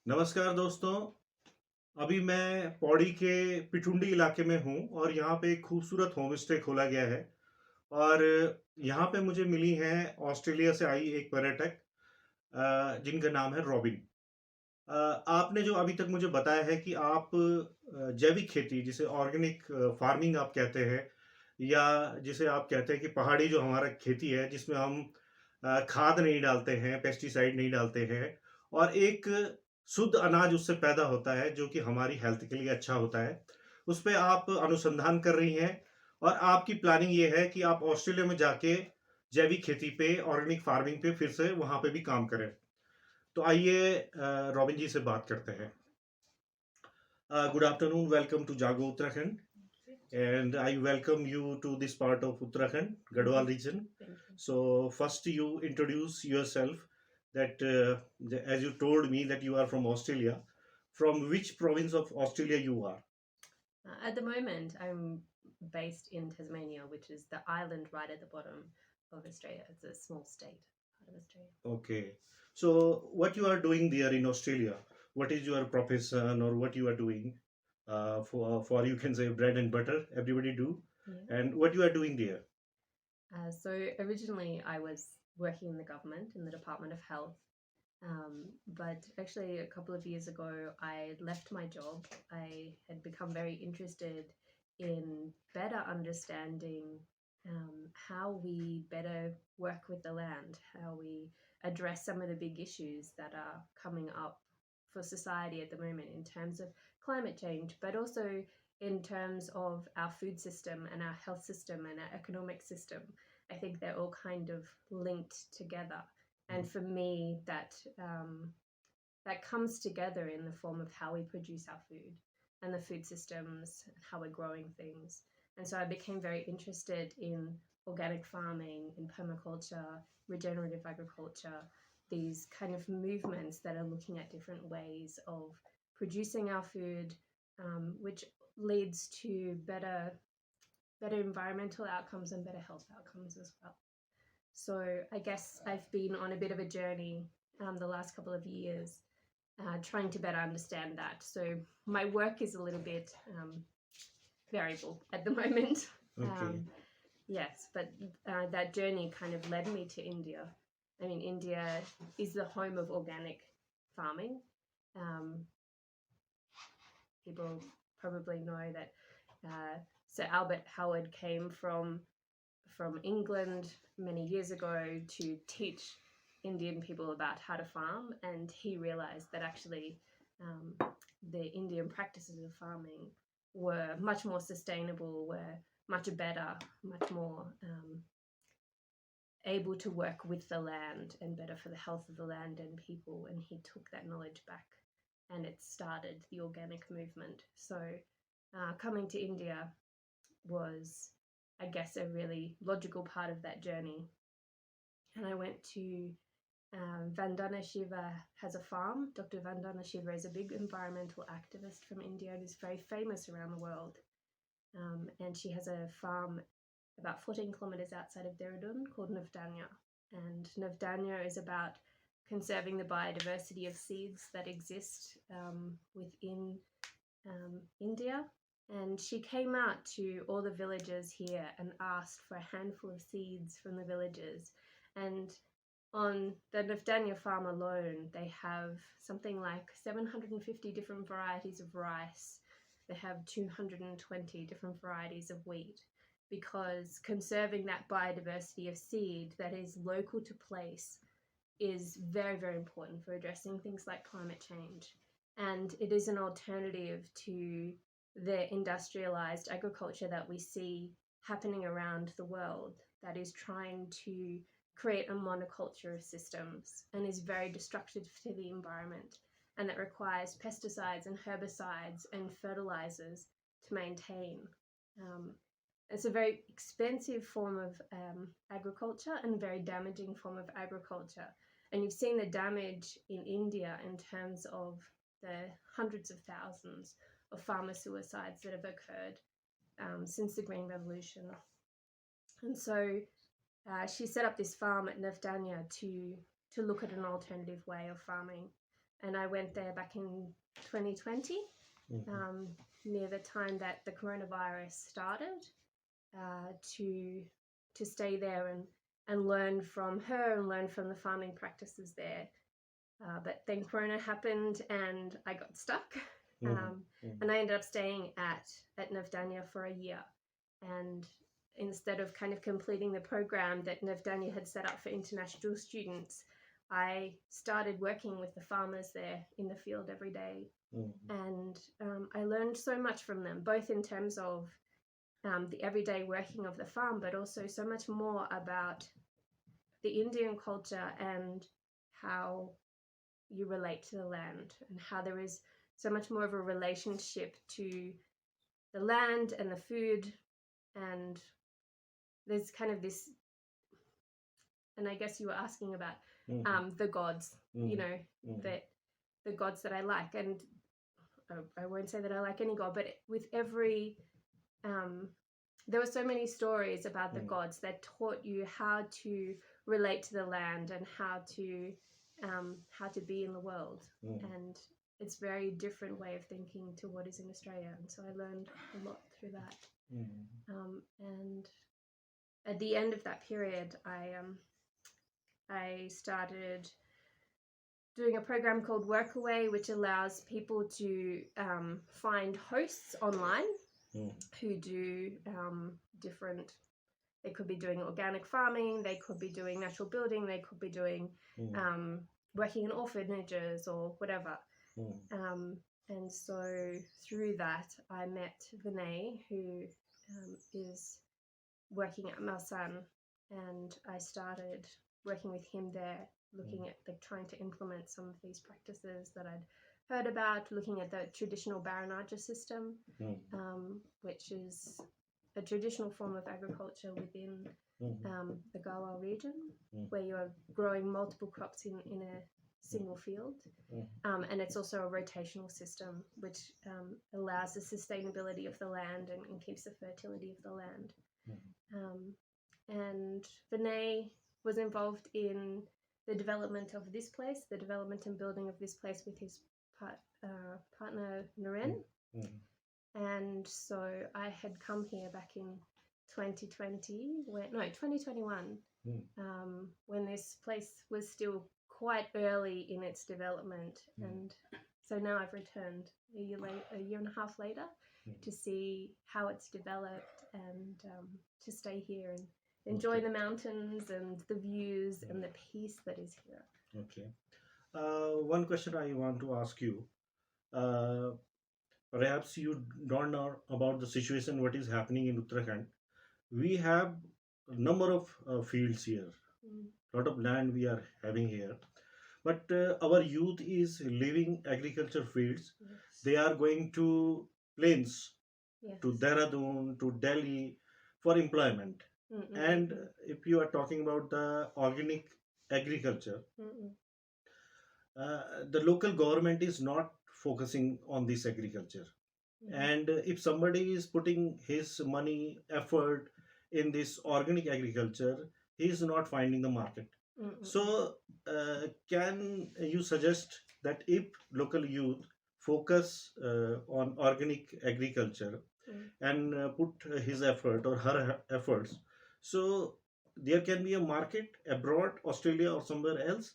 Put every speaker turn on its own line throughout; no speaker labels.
नमस्कार दोस्तों। अभी मैं पौड़ी के पिठुंडी इलाके में हूँ और यहाँ पे एक खूबसूरत होम स्टे खोला गया है। और यहाँ पे मुझे मिली हैं ऑस्ट्रेलिया से आई एक पर्यटक, जिनका नाम है रॉबिन। आपने जो अभी तक मुझे बताया है कि आप जैविक खेती जिसे ऑर्गेनिक फार्मिंग आप कहते हैं, या जिसे आप कहते हैं कि पहाड़ी जो हमारा खेती है जिसमें हम खाद नहीं डालते हैं, पेस्टिसाइड नहीं डालते हैं, और एक शुद्ध अनाज उससे पैदा होता है जो कि हमारी हेल्थ के लिए अच्छा होता है। उस पे आप अनुसंधान कर रही हैं और आपकी प्लानिंग ये है कि आप ऑस्ट्रेलिया में जाके जैविक खेती पे, ऑर्गेनिक फार्मिंग पे फिर से वहाँ पे भी काम करें। तो आइए रॉबिन जी से बात करते हैं। गुड आफ्टरनून, वेलकम टू जागो Uttarakhand, and I welcome you to this part of Uttarakhand, Garhwal region.
Thank you.
So first you introduce yourself, that as you told me that you are from Australia. From which province of Australia you are?
At the moment, I'm based in Tasmania, which is the island right at the bottom of Australia. It's a small state part of Australia.
Okay. So what you are doing there in Australia? What is your profession, or what you are doing for you can say bread and butter? Everybody do.
Yeah.
And what you are doing there?
So originally, I was working in the government in the Department of Health. But actually, a couple of years ago, I left my job. I had become very interested in better understanding how we better work with the land, how we address some of the big issues that are coming up for society at the moment in terms of climate change, but also in terms of our food system and our health system and our economic system. I think they're all kind of linked together. And for me, that comes together in the form of how we produce our food and the food systems, how we're growing things. And so I became very interested in organic farming, in permaculture, regenerative agriculture, these kind of movements that are looking at different ways of producing our food, which leads to better environmental outcomes and better health outcomes as well. So I guess I've been on a bit of a journey the last couple of years, trying to better understand that. So my work is a little bit variable at the moment.
Okay.
Yes, but that journey kind of led me to India. I mean, India is the home of organic farming. Um, People probably know that Sir Albert Howard came from England many years ago to teach Indian people about how to farm, and he realized that actually the Indian practices of farming were much more sustainable, were much better, much more able to work with the land and better for the health of the land and people. And he took that knowledge back and it started the organic movement. So coming to India was, I guess, a really logical part of that journey. And I went to Vandana Shiva has a farm. Dr. Vandana Shiva is a big environmental activist from India and is very famous around the world. And she has a farm about 14 kilometers outside of Dehradun called Navdanya. And Navdanya is about conserving the biodiversity of seeds that exist within India. And she came out to all the villagers here and asked for a handful of seeds from the villagers. And on the Navdanya farm alone, they have something like 750 different varieties of rice. They have 220 different varieties of wheat, because conserving that biodiversity of seed that is local to place is very, very important for addressing things like climate change. And it is an alternative to the industrialized agriculture that we see happening around the world that is trying to create a monoculture of systems and is very destructive to the environment, and that requires pesticides and herbicides and fertilizers to maintain. It's a very expensive form of agriculture and a very damaging form of agriculture. And you've seen the damage in India in terms of the hundreds of thousands of farmer suicides that have occurred since the Green Revolution. And so she set up this farm at Navdanya to look at an alternative way of farming. and I went there back in 2020, near the time that the coronavirus started, to stay there and learn from her and learn from the farming practices there. But then Corona happened and I got stuck. And I ended up staying at Navdanya for a year. And instead of kind of completing the program that Navdanya had set up for international students, I started working with the farmers there in the field every day. And I learned so much from them, both in terms of the everyday working of the farm, but also so much more about the Indian culture and how you relate to the land, and how there is so much more of a relationship to the land and the food. And there's kind of this, and I guess you were asking about the gods, you know, that the gods that I like. And I won't say that I like any god, but with every there were so many stories about the gods that taught you how to relate to the land and how to be in the world. And it's a very different way of thinking to what is in Australia. And so I learned a lot through that. And at the end of that period, I started doing a program called Workaway, which allows people to find hosts online who do different. They could be doing organic farming, they could be doing natural building, they could be doing working in orphanages or whatever. And so through that, I met Vinay, who is working at Malsan, and I started working with him there, looking at trying to implement some of these practices that I'd heard about, looking at the traditional Baranaja system, which is a traditional form of agriculture within the Garhwal region, where you're growing multiple crops in a single field. And it's also a rotational system, which allows the sustainability of the land and keeps the fertility of the land. And Vinay was involved in the development of this place, the development and building of this place with his partner Naren. And so I had come here back in 2021, when this place was still quite early in its development. And so now I've returned a year and a half later to see how it's developed, and to stay here and enjoy the mountains and the views and the peace that is here.
Okay. One question I want to ask you. Perhaps you don't know about the situation, what is happening in Uttarakhand. We have a number of fields here, lot of land we are having here. But our youth is leaving agriculture fields.
Yes.
They are going to plains,
Yes.
to Dehradun, to Delhi for employment. And if you are talking about the organic agriculture, the local government is not focusing on this agriculture. And if somebody is putting his money, effort in this organic agriculture, he is not finding the market. So, can you suggest that if local youth focus on organic agriculture and put his effort or her efforts, so there can be a market abroad, Australia or somewhere else?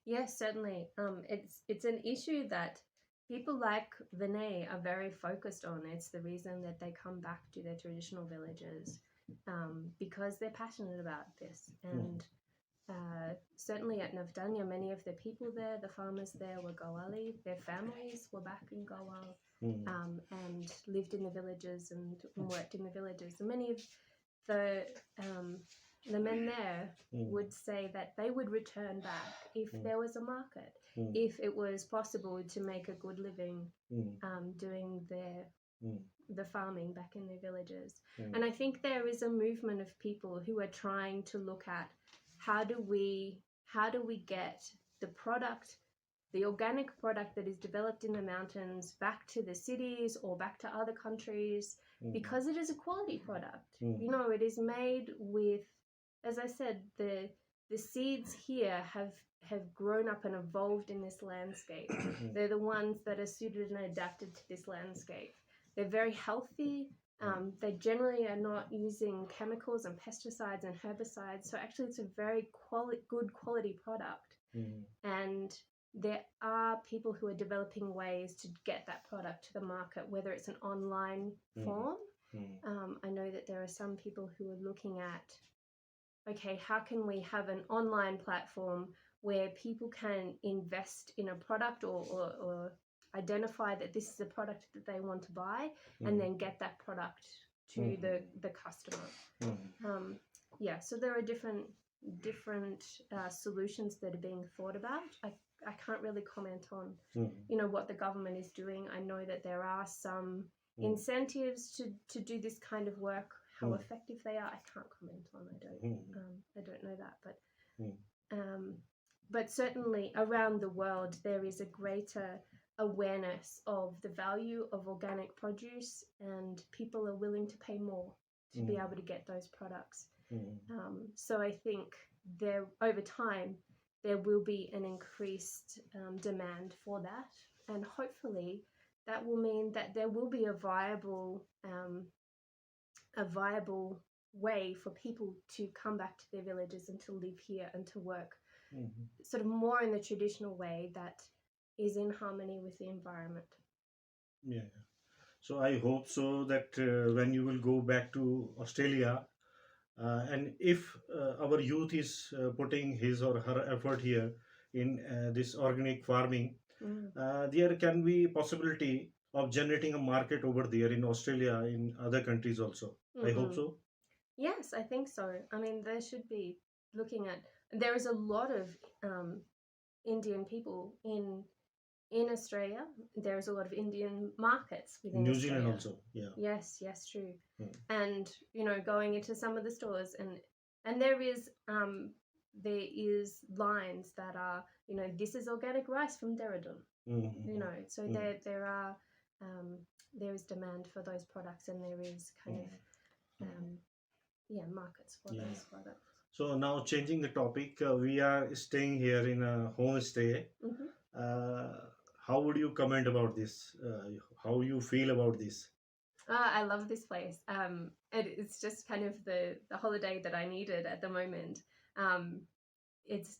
Yes, certainly. It's an issue that people like Vinay are very focused on. It's the reason that they come back to their traditional villages, because they're passionate about this. And certainly at Navdanya, many of the people there, the farmers there, were Garhwali. Their families were back in Garhwal, and lived in the villages and worked in the villages. And many of the men there would say that they would return back if there was a market, if it was possible to make a good living doing the farming back in their villages. And I think there is a movement of people who are trying to look at how do we get the product, the organic product that is developed in the mountains, back to the cities or back to other countries, because it is a quality product. You know, it is made with, as I said, the the seeds here have grown up and evolved in this landscape. They're the ones that are suited and adapted to this landscape. They're very healthy. They generally are not using chemicals and pesticides and herbicides. So actually it's a very good quality product. And there are people who are developing ways to get that product to the market, whether it's an online form. I know that there are some people who are looking at, okay, how can we have an online platform where people can invest in a product or identify that this is a product that they want to buy and then get that product to the customer. Yeah, so there are different solutions that are being thought about. I can't really comment on what the government is doing. I know that there are some incentives to do this kind of work. How effective they are, I can't comment on. I don't know that, but certainly around the world there is a greater awareness of the value of organic produce, and people are willing to pay more to be able to get those products. So I think there, over time, there will be an increased demand for that, and hopefully that will mean that there will be a viable way for people to come back to their villages and to live here and to work sort of more in the traditional way that is in harmony with the environment.
Yeah. So I hope so that when you will go back to Australia, and if our youth is putting his or her effort here in this organic farming, there can be possibility of generating a market over there in Australia, in other countries also. I hope so.
Yes, I think so. I mean, there should be looking at. There is a lot of Indian people in Australia. There's a lot of Indian markets within
New
Australia.
Zealand also, yeah.
Yes, true. And going into some of the stores, and there is lines that are, this is organic rice from Derridun. So there is demand for those products, and there is kind of markets for those products.
So now changing the topic, we are staying here in a homestay. How would you comment about this? How you feel about this?
I love this place. It's just kind of the holiday that I needed at the moment. It's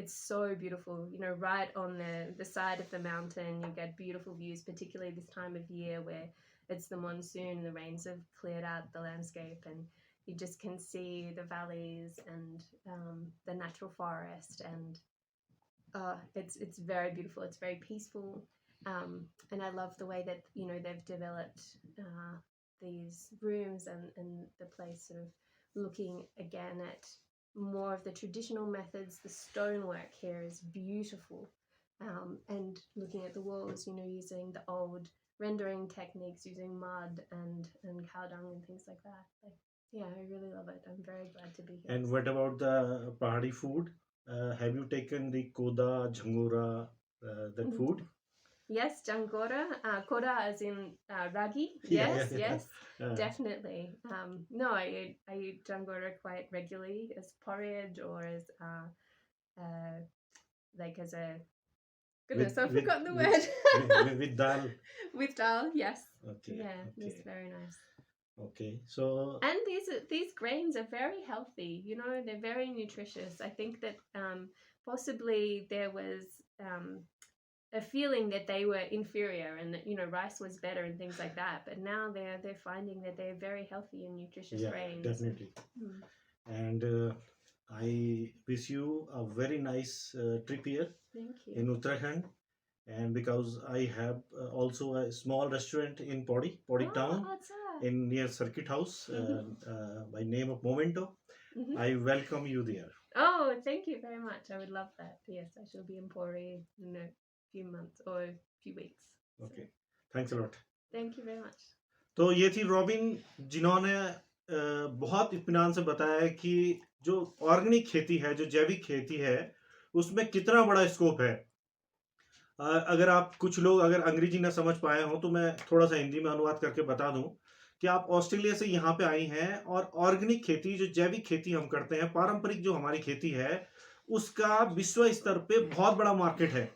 so beautiful, right on the side of the mountain. You get beautiful views, particularly this time of year where it's the monsoon, the rains have cleared out the landscape, and you just can see the valleys and the natural forest, and it's very beautiful. It's very peaceful, and I love the way that they've developed these rooms and the place sort of looking again at more of the traditional methods. The stonework here is beautiful, and looking at the walls, using the old rendering techniques, using mud and cow dung and things like that. Yeah, I really love it. I'm very glad to be here.
And what about the Pahadi food? Have you taken the koda, jhangora, that food?
Yes, jangora, koda as in ragi.
Yeah.
Yes, definitely. No, I eat jangora quite regularly as porridge or as as a goodness, I've forgotten the word.
With dal.
With dal, yes.
Okay.
Yeah, it's very nice.
Okay, so
and these grains are very healthy. They're very nutritious. I think that possibly there was a feeling that they were inferior and that rice was better and things like that. But now they're finding that they're very healthy and nutritious grains.
Definitely. And I wish you a very nice trip here.
Thank you.
In Uttarakhand. And because I have also a small restaurant in Pori town, in near Circuit House, by name of Momento. I welcome you there.
Oh, thank you very much. I would love that. Yes, I shall be in Pori in a few months or a few weeks.
Okay, thanks a lot.
Thank you very much.
तो ये थी robin, जिन्होंने बहुत इत्मीनान से बताया कि जो ऑर्गेनिक खेती है, जो जैविक खेती है, उसमें कितना बड़ा स्कोप है. अगर आप कुछ लोग अगर अंग्रेजी ना समझ पाए हो तो मैं थोड़ा सा हिंदी में अनुवाद करके बता दूं कि आप ऑस्ट्रेलिया से यहाँ पे आई हैं और ऑर्गेनिक खेती, जो जैविक खेती हम करते हैं, पारंपरिक जो हमारी खेती है, उसका विश्व स्तर पे बहुत बड़ा मार्केट है।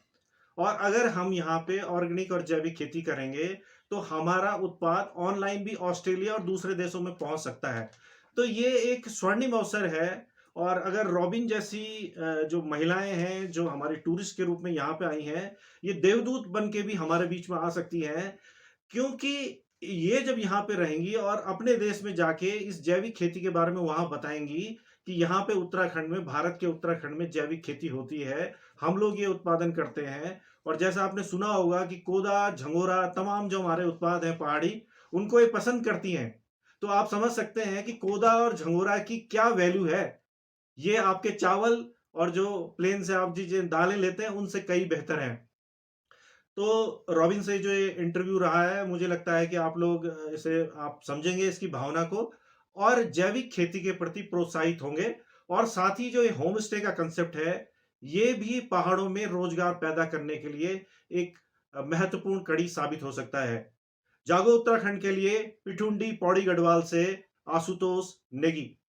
और अगर हम यहाँ पे ऑर्गेनिक और जैविक खेती करेंगे, तो हमारा उत्पाद ऑनलाइन भी ऑस्ट्रेलिया और दूसरे देशों में पहुँच सकता है। तो ये एक स्वर्णिम अवसर है। और अगर रॉबिन जैसी जो महिलाएँ हैं, जो हमारे टूरिस्ट के रूप में यहाँ पे आई हैं, ये देवदूत बन के भी हमारे बीच में आ सकती हैं, क्योंकि ये जब यहाँ पे रहेंगी और अपने देश में जाके इस जैविक खेती के बारे में वहाँ बताएँगी कि यहाँ पे उत्तराखंड में, भारत के उत्तराखंड में जैविक खेती होती है, हम लोग ये उत्पादन करते हैं। और जैसा आपने सुना होगा कि कोदा, झंगोरा, तमाम जो हमारे उत्पाद हैं पहाड़ी, उनको ये पसंद करती हैं। तो आप समझ सकते हैं कि कोदा और झंगोरा की क्या वैल्यू है। ये आपके चावल और जो प्लेन से आप जी दालें लेते हैं, उनसे कई बेहतर हैं। तो रॉबिन से जो ये इंटरव्यू रहा है, मुझे लगता है कि आप लोग इसे आप समझेंगे, इसकी भावना को, और जैविक खेती के प्रति प्रोत्साहित होंगे। और साथ ही जो ये होम स्टे का कंसेप्ट है, ये भी पहाड़ों में रोजगार पैदा करने के लिए एक महत्वपूर्ण कड़ी साबित हो सकता है। जागो उत्तराखंड के लिए पिठुंडी पौड़ी गढ़वाल से आशुतोष नेगी।